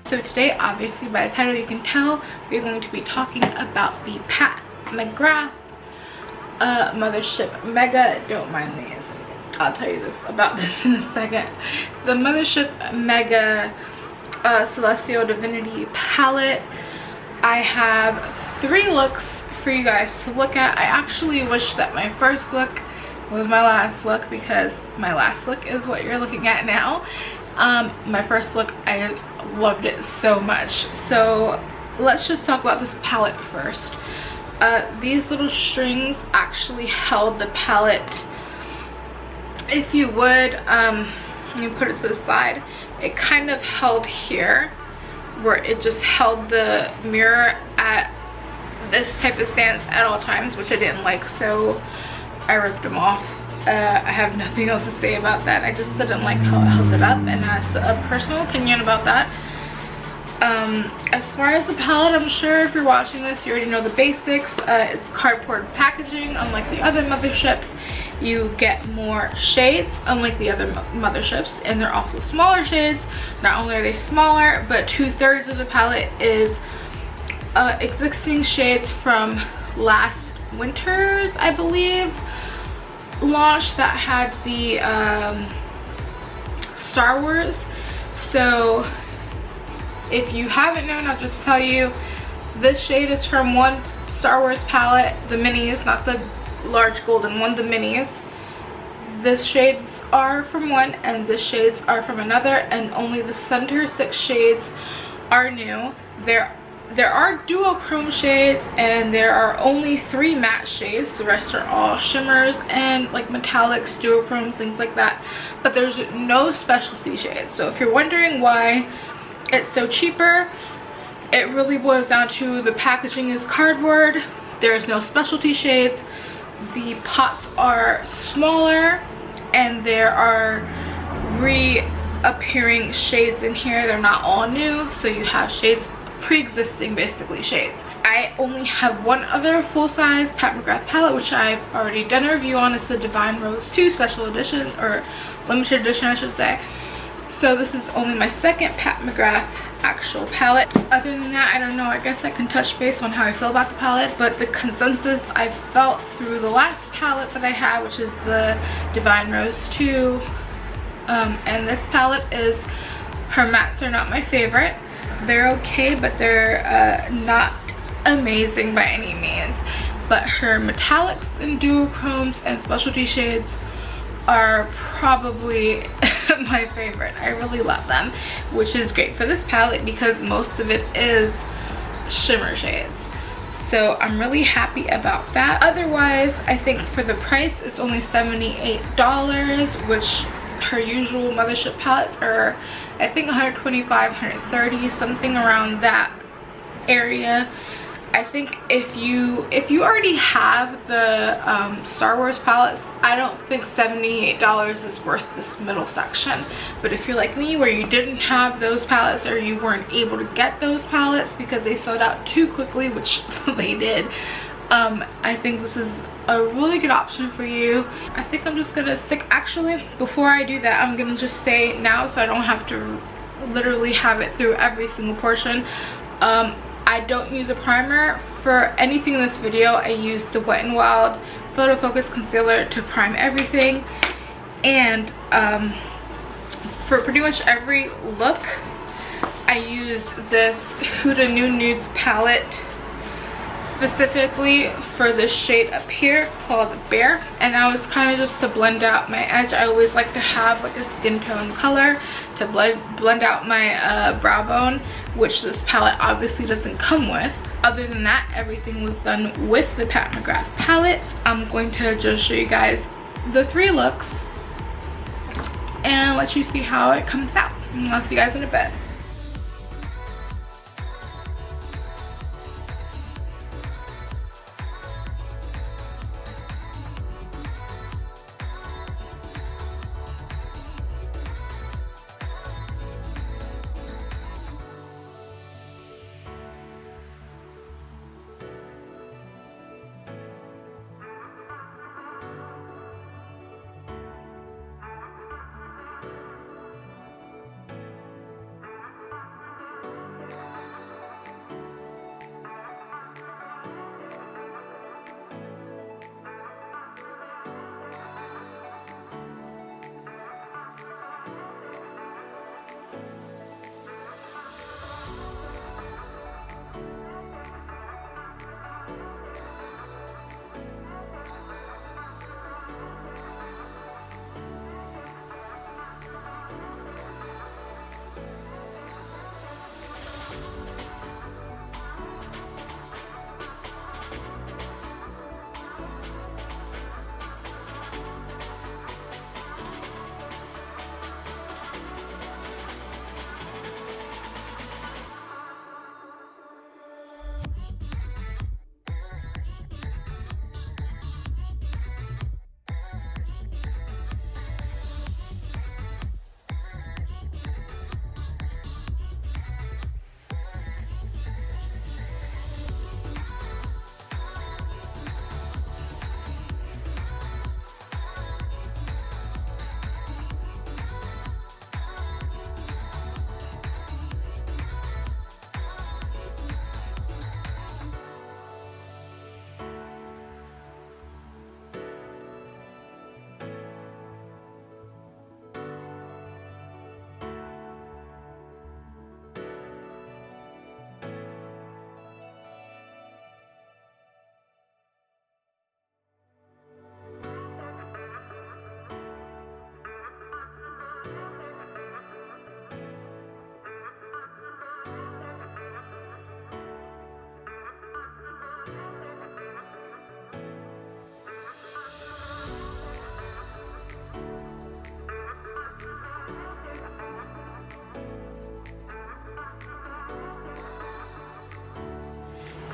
So today, obviously by the title you can tell, we're going to be talking about the Pat McGrath Mthrshp Mega. Don't mind these. I'll tell you about this in a second. The Mthrshp Mega Celestial Divinity palette. I have 3 looks for you guys to look at. I actually wish that my first look was my last look, because my last look is what you're looking at now. My first look, I loved it so much. So let's just talk about this palette first. These little strings actually held the palette. If you would, you put it to the side, it kind of held here, where it just held the mirror at this type of stance at all times, which I didn't like, so I ripped them off. I have nothing else to say about that. I just didn't like how it held it up, and that's a personal opinion about that. As far as the palette, I'm sure if you're watching this you already know the basics. It's cardboard packaging. Unlike the other Mthrshps, you get more shades unlike the other Mthrshps, and they're also smaller shades. Not only are they smaller, but 2/3 of the palette is existing shades from last winter's, I believe, launch that had the Star Wars. So if you haven't known, I'll just tell you, this shade is from one Star Wars palette, the minis, not the large golden one, the minis. This shades are from one and the shades are from another, and only the center 6 shades are new. There are duochrome shades, and there are only 3 matte shades. The rest are all shimmers and like metallics, duochromes, things like that. But there's no specialty shades. So if you're wondering why it's so cheaper, it really boils down to the packaging is cardboard. There's no specialty shades. The pots are smaller, and there are reappearing shades in here. They're not all new, so you have shades, pre-existing basically shades. I only have one other full-size Pat McGrath palette, which I've already done a review on. It's the Divine Rose 2 special edition, or limited edition I should say. So this is only my second Pat McGrath actual palette. Other than that, I don't know, I guess I can touch base on how I feel about the palette, but the consensus I felt through the last palette that I had, which is the Divine Rose 2, and this palette, is her mattes are not my favorite. They're okay, but they're not amazing by any means. But her metallics and duochromes and specialty shades are probably my favorite. I really love them, which is great for this palette because most of it is shimmer shades. So I'm really happy about that. Otherwise, I think for the price, it's only $78, which her usual Mthrshp palettes are, I think, 125, 130, something around that area. I think if you already have the Star Wars palettes, I don't think $78 is worth this middle section. But if you're like me, where you didn't have those palettes, or you weren't able to get those palettes because they sold out too quickly, which they did, I think this is a really good option for you. I think I'm just gonna stick, actually, before I do that, I'm gonna just say now, so I don't have to literally have it through every single portion. I don't use a primer for anything in this video. I use the Wet n Wild Photo Focus Concealer to prime everything. And for pretty much every look, I use this Huda New Nudes palette, specifically for this shade up here called Bear. And that was kind of just to blend out my edge. I always like to have like a skin tone color to blend out my brow bone, which this palette obviously doesn't come with. Other than that, everything was done with the Pat McGrath palette. I'm going to just show you guys the 3 looks and let you see how it comes out. And I'll see you guys in a bit.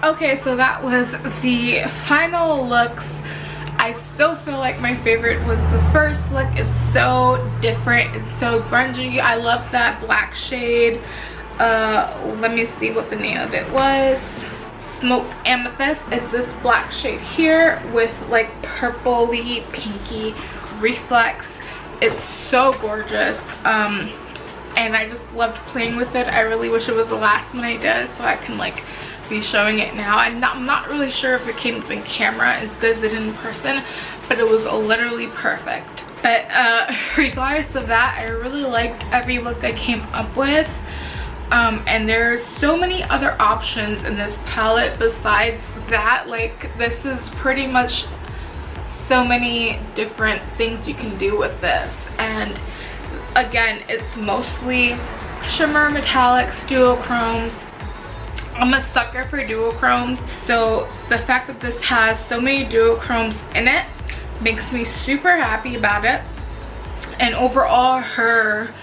Okay, so that was the final looks. I still feel like my favorite was the first look. It's so different, it's so grungy. I love that black shade. Let me see what the name of it was. Smoke Amethyst. It's this black shade here with like purpley pinky reflex. It's so gorgeous. And I just loved playing with it. I really wish it was the last one I did so I can like be showing it now. I'm not really sure if it came up in camera as good as it did in person, but it was literally perfect. But regardless of that, I really liked every look I came up with. And there's so many other options in this palette besides that. Like, this is pretty much so many different things you can do with this. And again, it's mostly shimmer metallics, duochromes. I'm a sucker for duochromes, so the fact that this has so many duochromes in it makes me super happy about it. And overall, her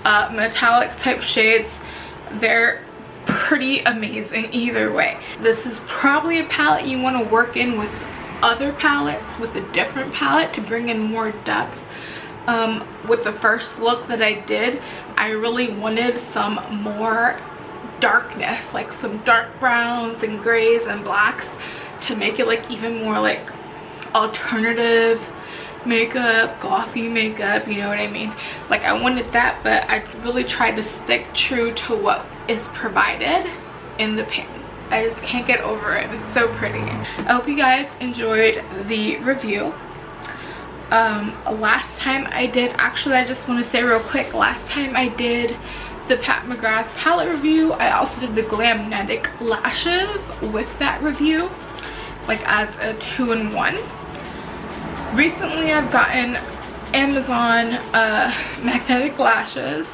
metallic type shades, they're pretty amazing either way. This is probably a palette you want to work in with other palettes, with a different palette to bring in more depth. With the first look that I did, I really wanted some more darkness, like some dark browns and grays and blacks to make it like even more like alternative makeup, gothy makeup, you know what I mean? Like, I wanted that, but I really tried to stick true to what is provided in the pan. I just can't get over it. It's so pretty. I hope you guys enjoyed the review. Last time I did, actually I just want to say real quick, last time I did the Pat McGrath palette review, I also did the Glamnetic lashes with that review, like as a 2-in-1. Recently I've gotten Amazon magnetic lashes.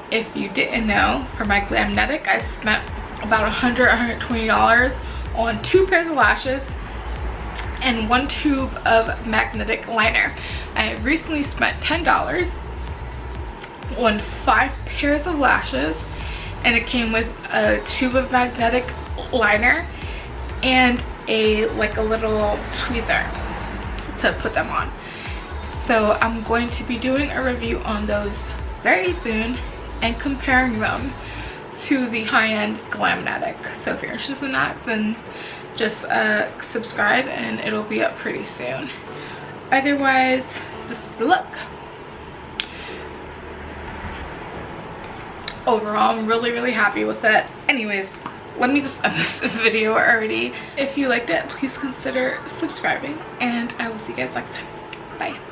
If you didn't know, for my Glamnetic I spent about $120 on 2 pairs of lashes and 1 tube of magnetic liner. I recently spent $10 on 5 pairs of lashes, and it came with a tube of magnetic liner and a little tweezer to put them on. So I'm going to be doing a review on those very soon and comparing them to the high-end Glamnetic. So if you're interested in that, then just subscribe and it'll be up pretty soon. Otherwise, this is the look. Overall, I'm really happy with it. Anyways, let me just end this video already. If you liked it, please consider subscribing, and I will see you guys next time. Bye.